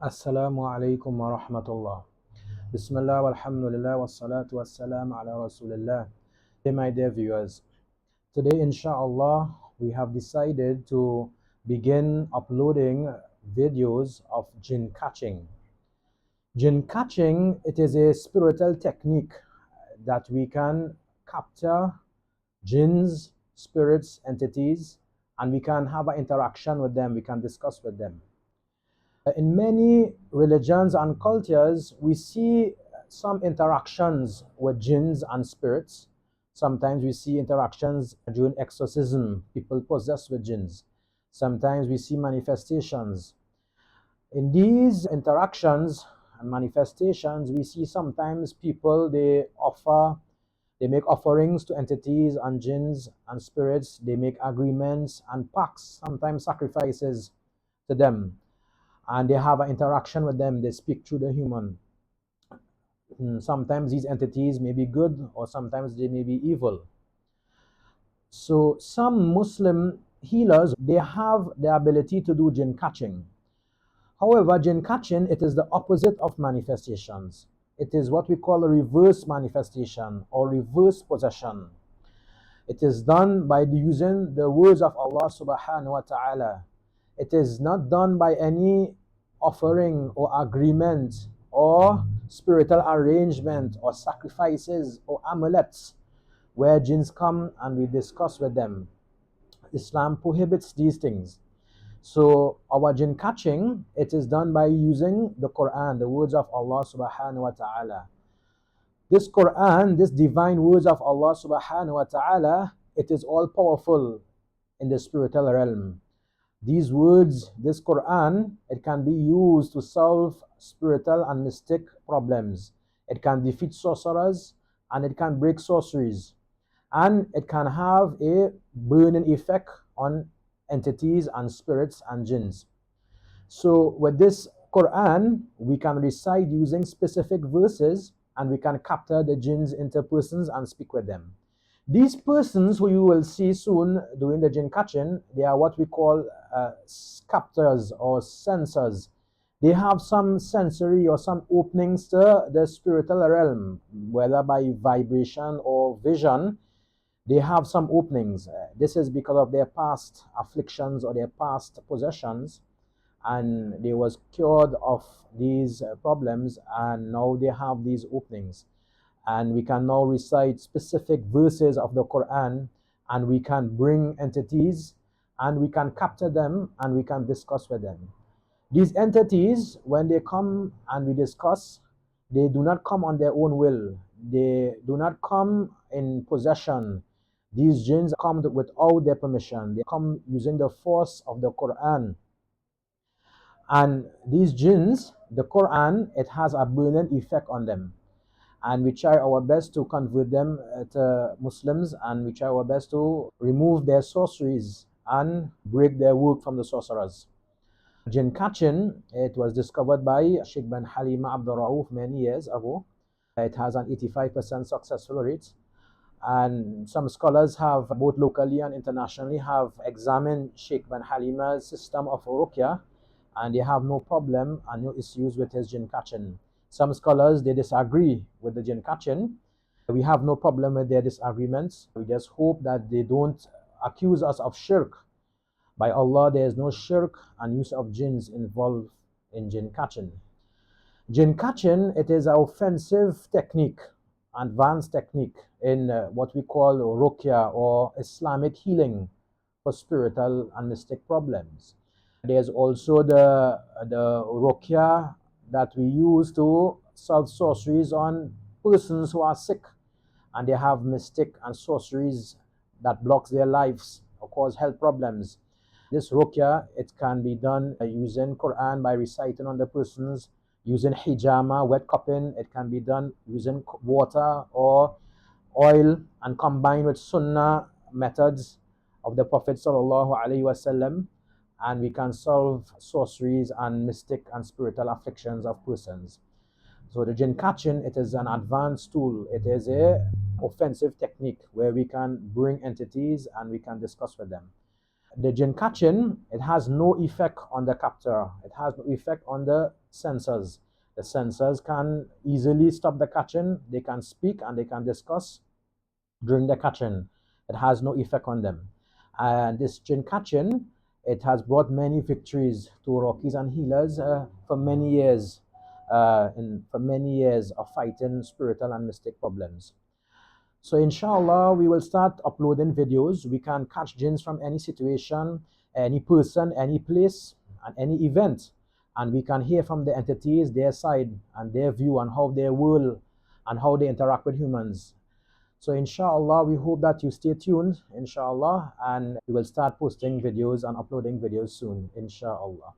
Assalamu alaikum wa rahmatullah. Bismillah walhamdulillah wassalatu wassalam ala rasulillah. Hey, my dear viewers, today inshallah we have decided to begin uploading videos of jinn catching. Jinn catching, it is a spiritual technique that we can capture jinns, spirits, entities, and we can have an interaction with them, we can discuss with them. In many religions and cultures, we see some interactions with jinns and spirits. Sometimes we see interactions during exorcism, people possessed with jinns. Sometimes we see manifestations. In these interactions and manifestations, we see sometimes people, they make offerings to entities and jinns and spirits. They make agreements and pacts, sometimes sacrifices to them, and they have an interaction with them. They speak through the human. Sometimes these entities may be good, or sometimes they may be evil. So some Muslim healers, they have the ability to do jinn catching. However, jinn catching, it is the opposite of manifestations. It is what we call a reverse manifestation or reverse possession. It is done by using the words of Allah subhanahu wa ta'ala. It is not done by any offering or agreement or spiritual arrangement or sacrifices or amulets where jinns come and we discuss with them. Islam prohibits these things. So our jinn catching, it is done by using the Quran, the words of Allah subhanahu wa ta'ala. This Quran, this divine words of Allah subhanahu wa ta'ala, it is all powerful in the spiritual realm. These words, this Quran, it can be used to solve spiritual and mystic problems. It can defeat sorcerers and it can break sorceries. And it can have a burning effect on entities and spirits and jinns. So with this Quran, we can recite using specific verses and we can capture the jinns into persons and speak with them. These persons who you will see soon doing the jinn catching, they are what we call captors or sensors. They have some sensory or some openings to the spiritual realm, whether by vibration or vision. They have some openings. This is because of their past afflictions or their past possessions, and they was cured of these problems, and now they have these openings, and we can now recite specific verses of the Quran, and we can bring entities and we can capture them and we can discuss with them. These entities, when they come and we discuss, they do not come on their own will. They do not come in possession. These jinns come without their permission. They come using the force of the Quran. And these jinns, the Quran, it has a burning effect on them. And we try our best to convert them to Muslims, and we try our best to remove their sorceries and break their work from the sorcerers. Jinn catching, it was discovered by Shaikh Ben Halima Abdul Rauf many years ago. It has an 85% successful rate. And some scholars have, both locally and internationally, have examined Shaikh Ben Halima's system of ruqyah, and they have no problem and no issues with his jinn catching. Some scholars, they disagree with the jinn catching. We have no problem with their disagreements. We just hope that they don't accuse us of shirk. By Allah, there is no shirk and use of jinns involved in jinn catching. Jinn catching, it is an offensive technique, advanced technique in what we call ruqyah or Islamic healing for spiritual and mystic problems. There's also the ruqyah that we use to solve sorceries on persons who are sick and they have mystic and sorceries that blocks their lives or cause health problems. This ruqyah, it can be done using Quran by reciting on the persons, using hijama, wet cupping. It can be done using water or oil and combined with sunnah methods of the Prophet sallallahu alaihi wasallam, and we can solve sorceries and mystic and spiritual afflictions of persons. So the jinn catching, it is an advanced tool. It is a offensive technique where we can bring entities and we can discuss with them. The Jinn catching, it has no effect on the captor. It has no effect on the sensors. The sensors can easily stop the catching. They can speak and they can discuss during the catching. It has no effect on them. And this Jinn catching, it has brought many victories to Rockies and healers for many years, for many years of fighting spiritual and mystic problems. So inshallah, we will start uploading videos. We can catch jinns from any situation, any person, any place, and any event. And we can hear from the entities, their side and their view on how they will and how they interact with humans. So inshallah, we hope that you stay tuned, inshallah, and we will start posting videos and uploading videos soon, inshallah.